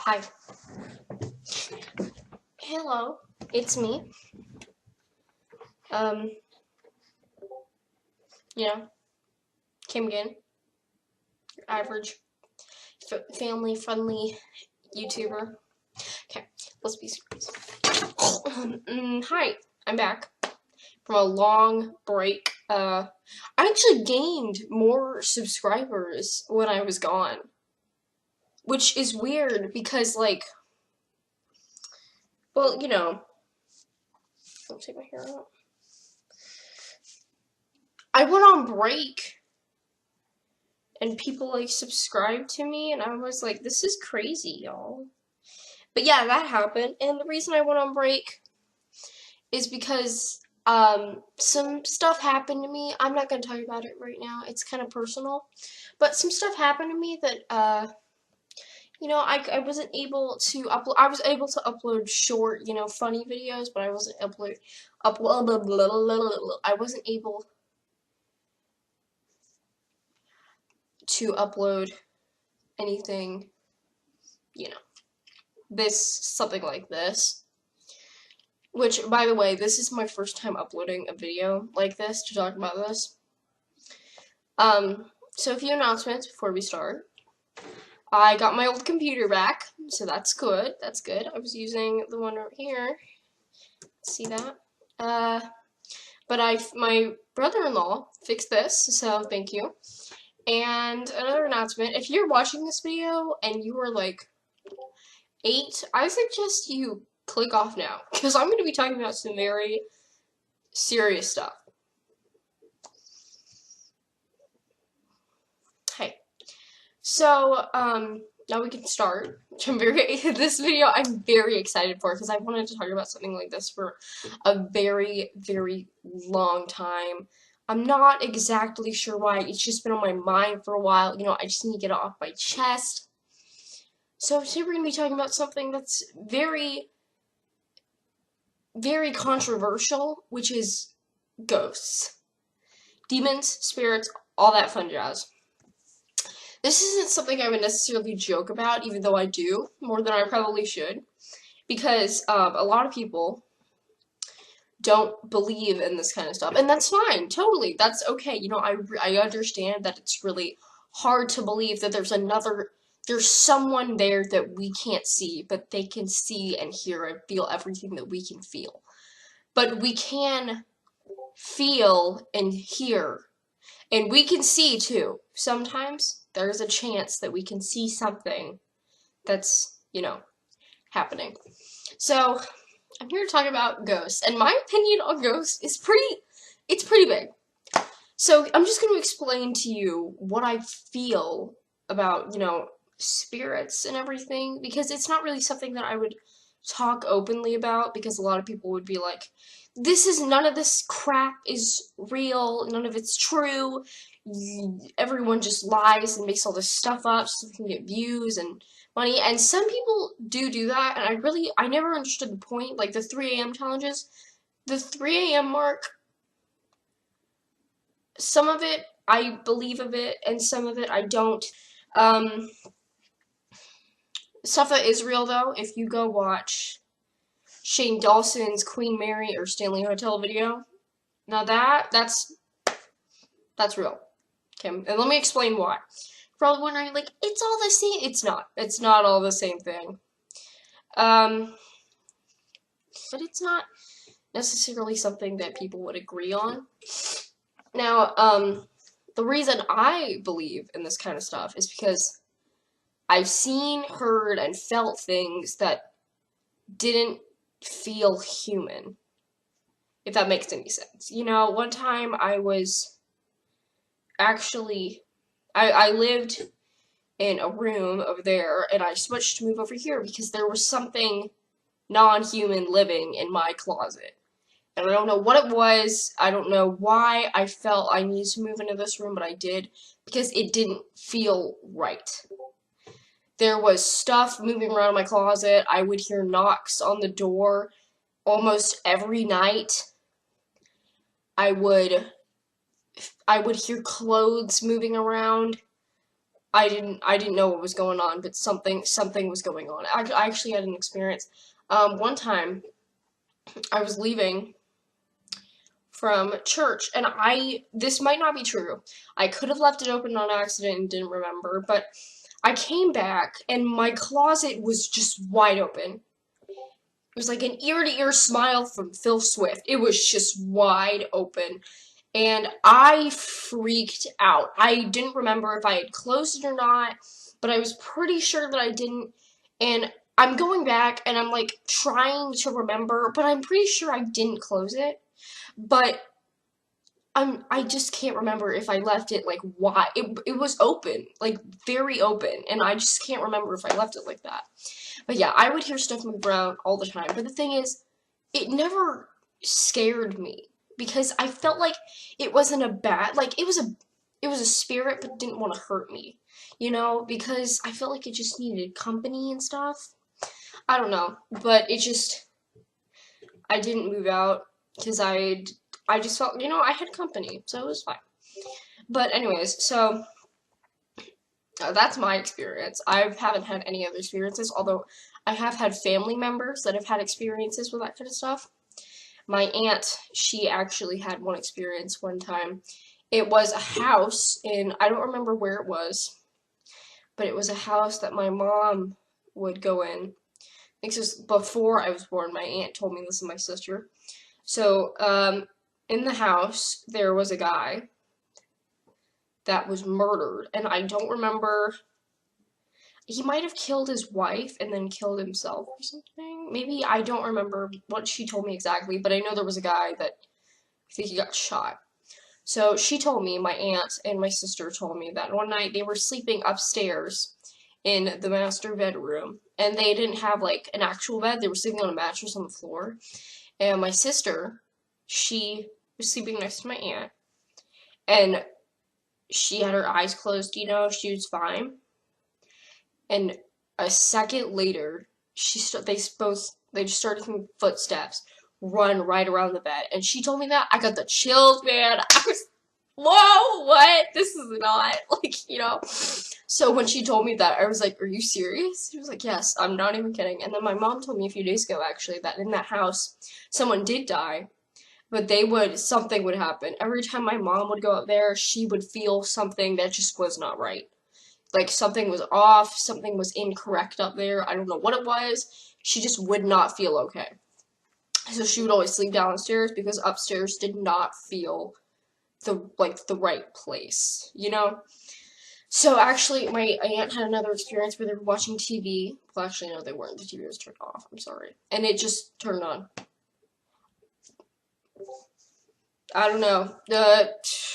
Hi. Hello. It's me. Um, you know, came again. Your average family-friendly YouTuber. Okay, let's be serious. Hi, I'm back from a long break. I actually gained more subscribers when I was gone, which is weird because, like, well, let me take my hair out. I went on break and people like subscribed to me and I was like, this is crazy, y'all. But yeah, that happened, and the reason I went on break is because some stuff happened to me. I'm not gonna talk about it right now. It's kind of personal. But some stuff happened to me that I wasn't able to upload. I was able to upload short, funny videos, but I wasn't I wasn't able to upload anything, something like this. Which, by the way, this is my first time uploading a video like this to talk about this. So a few announcements before we start. I got my old computer back, so that's good. That's good. I was using the one right here. See that? But my brother-in-law fixed this, so thank you. And another announcement, if you're watching this video and you are like 8, I suggest you click off now, because I'm going to be talking about some very serious stuff. Hey. So, now we can start. This video I'm very excited for because I wanted to talk about something like this for a very, very long time. I'm not exactly sure why. It's just been on my mind for a while. I just need to get it off my chest. So today we're going to be talking about something that's very, very controversial, which is ghosts. Demons, spirits, all that fun jazz. This isn't something I would necessarily joke about, even though I do, more than I probably should, because a lot of people don't believe in this kind of stuff, and that's fine, totally, that's okay. I understand that it's really hard to believe that there's someone there that we can't see, but they can see and hear and feel everything that we can feel. But we can feel and hear, and we can see too. Sometimes there's a chance that we can see something that's, happening. So, I'm here to talk about ghosts, and my opinion on ghosts is it's pretty big. So, I'm just going to explain to you what I feel about, spirits and everything, because it's not really something that I would talk openly about, because a lot of people would be like, none of this crap is real, none of it's true, everyone just lies and makes all this stuff up so they can get views and money, and some people do that, and I never understood the point, like the 3 a.m. challenges, the 3 a.m. mark, some of it I believe of it, and some of it I don't. Stuff that is real, though, if you go watch Shane Dawson's Queen Mary or Stanley Hotel video, now that's real. Okay, and let me explain why. You're probably wondering, like, it's all the same. It's not. It's not all the same thing. But it's not necessarily something that people would agree on. Now, the reason I believe in this kind of stuff is because I've seen, heard, and felt things that didn't feel human, if that makes any sense. One time I was actually, I lived in a room over there, and I switched to move over here because there was something non-human living in my closet. And I don't know what it was, I don't know why I felt I needed to move into this room, but I did, because it didn't feel right. There was stuff moving around in my closet. I would hear knocks on the door almost every night. I would hear clothes moving around I didn't know what was going on, but something was going on. I actually had an experience. One time I was leaving from church, and this might not be true. I could have left it open on accident and didn't remember, but I came back and my closet was just wide open. It was like an ear-to-ear smile from Phil Swift. It was just wide open. And I freaked out. I didn't remember if I had closed it or not, but I was pretty sure that I didn't. And I'm going back and I'm like trying to remember, but I'm pretty sure I didn't close it. But I just can't remember if I left it like why it was open, like very open, and I just can't remember if I left it like that. But yeah, I would hear stuff move around all the time. But the thing is, it never scared me because I felt like it wasn't a bad, like it was a spirit but didn't want to hurt me. Because I felt like it just needed company and stuff. I don't know, but I didn't move out because I just felt, I had company, so it was fine. But anyways, so that's my experience. I haven't had any other experiences, although I have had family members that have had experiences with that kind of stuff. My aunt, she actually had one experience one time. It was a house I don't remember where it was, but it was a house that my mom would go in. I think this was before I was born. My aunt told me this and my sister. So, in the house, there was a guy that was murdered, and I don't remember. He might have killed his wife and then killed himself or something. Maybe I don't remember what she told me exactly, but I know there was a guy that I think he got shot. So she told me, my aunt and my sister told me that one night they were sleeping upstairs in the master bedroom, and they didn't have like an actual bed. They were sleeping on a mattress on the floor. And my sister, she was sleeping next to my aunt, and she had her eyes closed, she was fine. And a second later, they just started hearing footsteps run right around the bed. And she told me that. I got the chills, man. I was, whoa, what? This is not, So when she told me that, I was like, are you serious? She was like, yes, I'm not even kidding. And then my mom told me a few days ago, actually, that in that house, someone did die. But something would happen. Every time my mom would go up there, she would feel something that just was not right. Like something was off, something was incorrect up there. I don't know what it was. She just would not feel okay. So she would always sleep downstairs because upstairs did not feel the right place. So actually, my aunt had another experience where they were watching TV. Well, actually, no, they weren't. The TV was turned off. I'm sorry, and it just turned on. I don't know.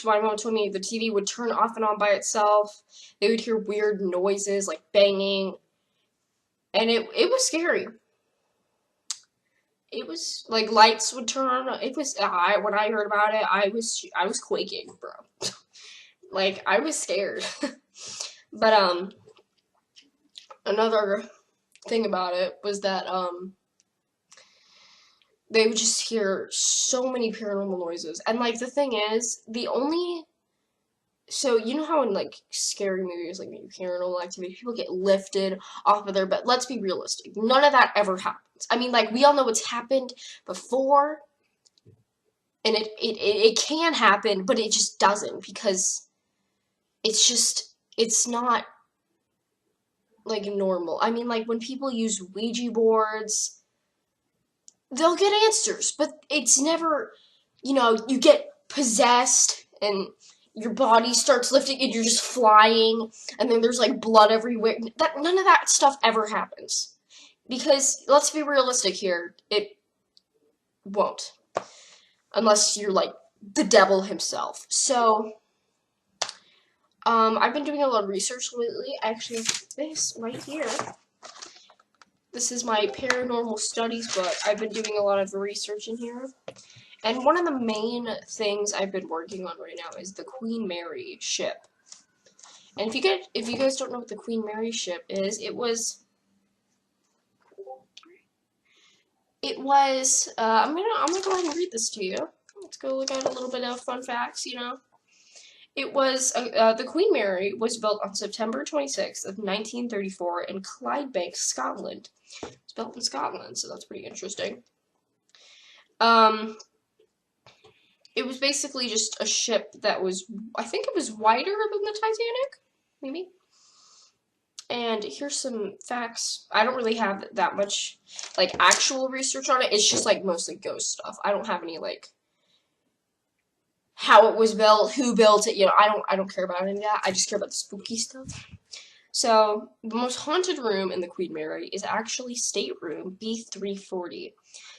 My mom told me the TV would turn off and on by itself. They would hear weird noises like banging, and it was scary. It was like lights would turn on. It was when I heard about it, I was quaking, bro. Like I was scared. But another thing about it was that they would just hear so many paranormal noises. And like the thing is, so you know how in like scary movies, like maybe paranormal activity, people get lifted off of their bed. Let's be realistic. None of that ever happens. I mean, like we all know it's happened before, and it can happen, but it just doesn't because it's not like normal. I mean, like when people use Ouija boards, they'll get answers, but it's never, you get possessed and your body starts lifting and you're just flying and then there's like blood everywhere. None of that stuff ever happens. Because let's be realistic here, it won't. Unless you're like the devil himself. So I've been doing a lot of research lately. Actually, this right here. This is my paranormal studies book. I've been doing a lot of research in here. And one of the main things I've been working on right now is the Queen Mary ship. And if you guys don't know what the Queen Mary ship is, it was I'm gonna go ahead and read this to you. Let's go look at a little bit of fun facts, It was, the Queen Mary was built on September 26th of 1934 in Clydebank, Scotland. It's built in Scotland, so that's pretty interesting. Um, it was basically just a ship that was, I think it was wider than the Titanic, maybe. And here's some facts. I don't really have that much, like, actual research on it. It's just, like, mostly ghost stuff. I don't have any, like, how it was built, who built it, I don't care about any of that. I just care about the spooky stuff. So, the most haunted room in the Queen Mary is actually Stateroom B340.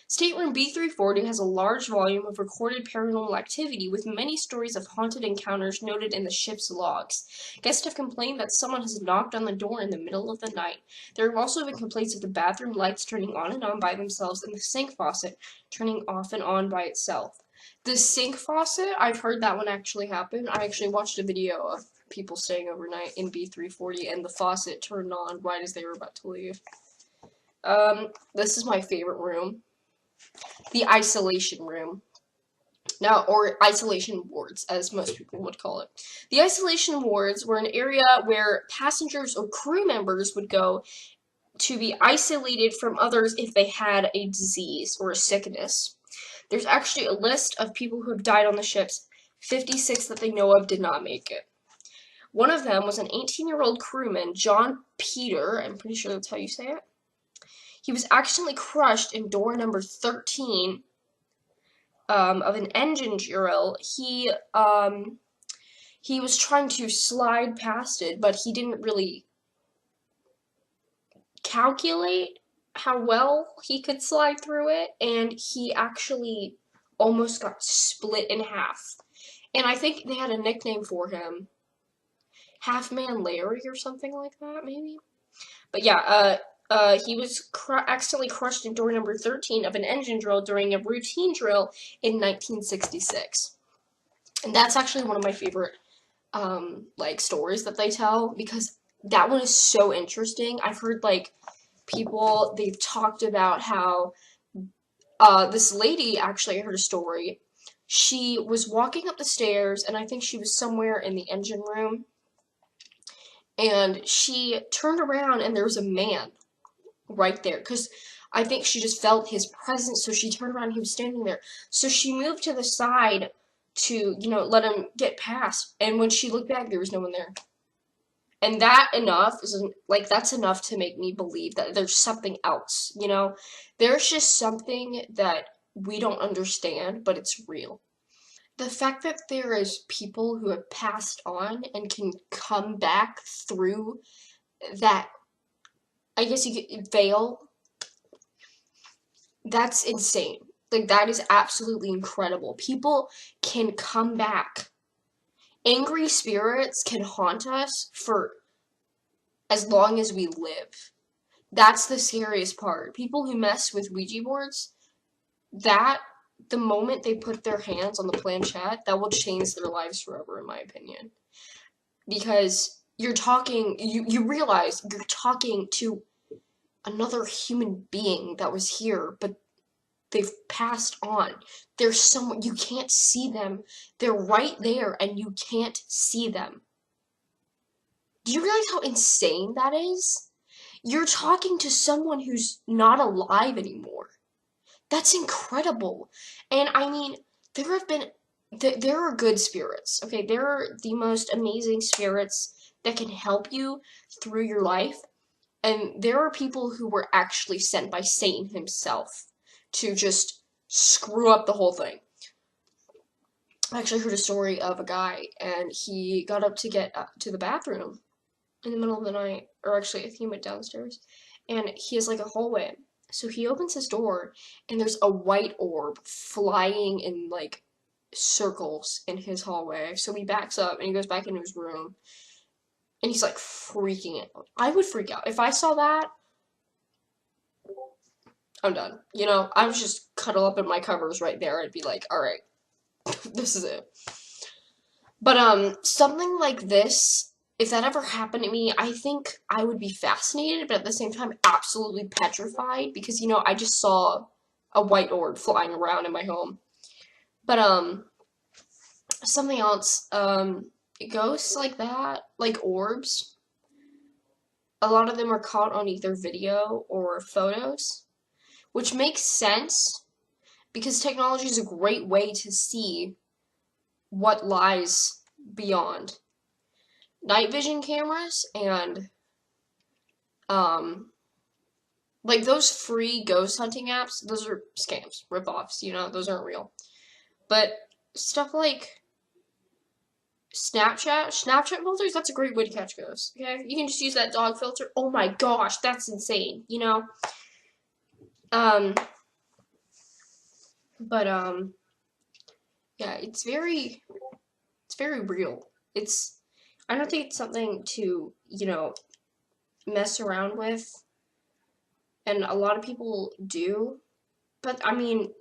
Stateroom B340 has a large volume of recorded paranormal activity with many stories of haunted encounters noted in the ship's logs. Guests have complained that someone has knocked on the door in the middle of the night. There have also been complaints of the bathroom lights turning on and on by themselves and the sink faucet turning off and on by itself. The sink faucet, I've heard that one actually happened. I actually watched a video of people staying overnight in B340 and the faucet turned on right as they were about to leave. This is my favorite room. The isolation room. Now, or isolation wards, as most people would call it. The isolation wards were an area where passengers or crew members would go to be isolated from others if they had a disease or a sickness. There's actually a list of people who have died on the ships. 56 that they know of did not make it. One of them was an 18-year-old crewman, John Peter, I'm pretty sure that's how you say it. He was accidentally crushed in door number 13 of an engine drill. He was trying to slide past it, but he didn't really calculate how well he could slide through it, and he actually almost got split in half. And I think they had a nickname for him, Half Man Larry or something like that, maybe. But yeah, he was accidentally crushed in door number 13 of an engine drill during a routine drill in 1966. And that's actually one of my favorite, like, stories that they tell, because that one is so interesting. I've heard, like, they've talked about how, this lady, actually, I heard a story. She was walking up the stairs, and I think she was somewhere in the engine room, and she turned around, and there was a man right there, because I think she just felt his presence, so she turned around and he was standing there. So she moved to the side to, let him get past, and when she looked back, there was no one there. And that's enough to make me believe that there's something else, There's just something that we don't understand, but it's real. The fact that there is people who have passed on and can come back through that, I guess you could veil, that's insane. Like, that is absolutely incredible. People can come back. Angry spirits can haunt us for as long as we live. That's the scariest part. People who mess with Ouija boards, the moment they put their hands on the planchette, that will change their lives forever, in my opinion. Because you realize you're talking to another human being that was here, but they've passed on. There's someone, you can't see them. They're right there, and you can't see them. Do you realize how insane that is? You're talking to someone who's not alive anymore. That's incredible. And I mean, there are good spirits, okay? There are the most amazing spirits that can help you through your life. And there are people who were actually sent by Satan himself to just screw up the whole thing. I actually heard a story of a guy, and he got up to get to the bathroom in the middle of the night, or actually, I think he went downstairs, and he has, like, a hallway. So he opens his door, and there's a white orb flying in, like, circles in his hallway. So he backs up, and he goes back into his room, and he's, like, freaking out. I would freak out. If I saw that, I'm done. I would just cuddle up in my covers right there. I'd be like, alright, this is it. But, something like this, if that ever happened to me, I think I would be fascinated, but at the same time, absolutely petrified, because, I just saw a white orb flying around in my home. But, something else, ghosts like that, like orbs, a lot of them are caught on either video or photos, which makes sense because technology is a great way to see what lies beyond. Night vision cameras and um like those free ghost hunting apps, those are scams, rip-offs, those aren't real. But stuff like Snapchat filters, that's a great way to catch ghosts. Okay? You can just use that dog filter. Oh my gosh, that's insane. Um but yeah, it's very real. I don't think it's something to, mess around with, and a lot of people do. But I mean,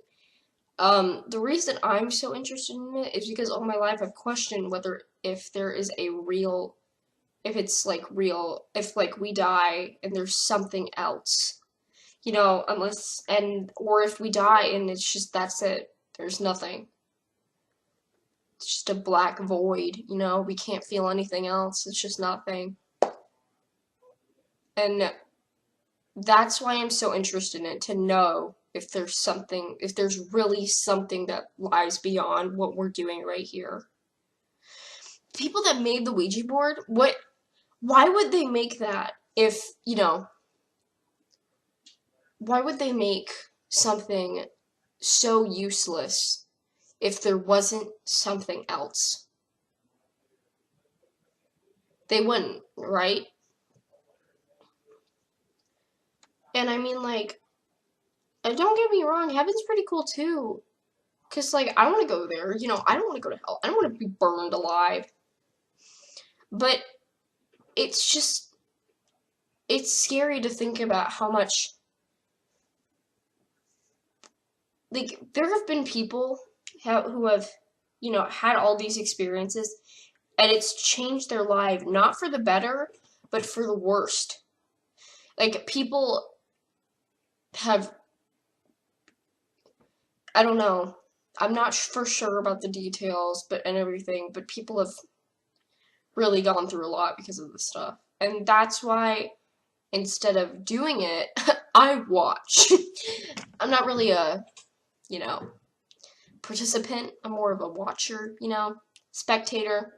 the reason I'm so interested in it is because all my life I've questioned whether if there is a real, if it's like real, if like we die and there's something else, unless, or if we die and it's just, that's it, there's nothing. It's just a black void, we can't feel anything else, it's just nothing. And that's why I'm so interested in it, to know if there's really something that lies beyond what we're doing right here. People that made the Ouija board, why would they make that if, why would they make something so useless if there wasn't something else? They wouldn't, right? And I mean, like, and don't get me wrong, heaven's pretty cool too. Because, like, I want to go there, I don't want to go to hell. I don't want to be burned alive. But it's just, it's scary to think about how much, like, there have been people who have, had all these experiences, and it's changed their life, not for the better, but for the worst. Like, people have, I don't know, I'm not for sure about the details, and everything, but people have really gone through a lot because of this stuff. And that's why, instead of doing it, I watch. I'm not really a, participant. I'm more of a watcher, spectator.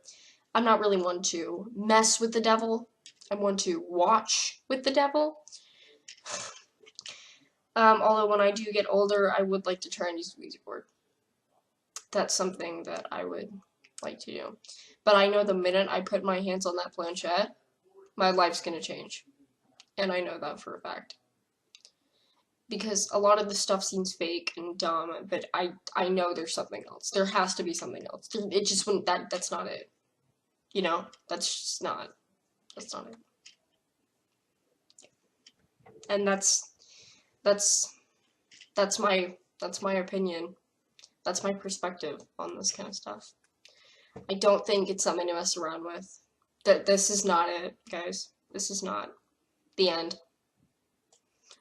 I'm not really one to mess with the devil. I'm one to watch with the devil. Although when I do get older, I would like to try and use the Ouija board. That's something that I would like to do. But I know the minute I put my hands on that planchette, my life's gonna change. And I know that for a fact. Because a lot of the stuff seems fake and dumb, but I know there's something else. There has to be something else. It just wouldn't, that's not it. That's just not, that's not it. And that's my opinion. That's my perspective on this kind of stuff. I don't think it's something to mess around with. This is not it, guys. This is not the end.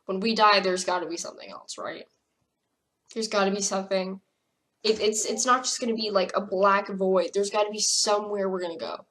When we die, there's got to be something else, right? There's got to be something. It's not just going to be like a black void. There's got to be somewhere we're going to go.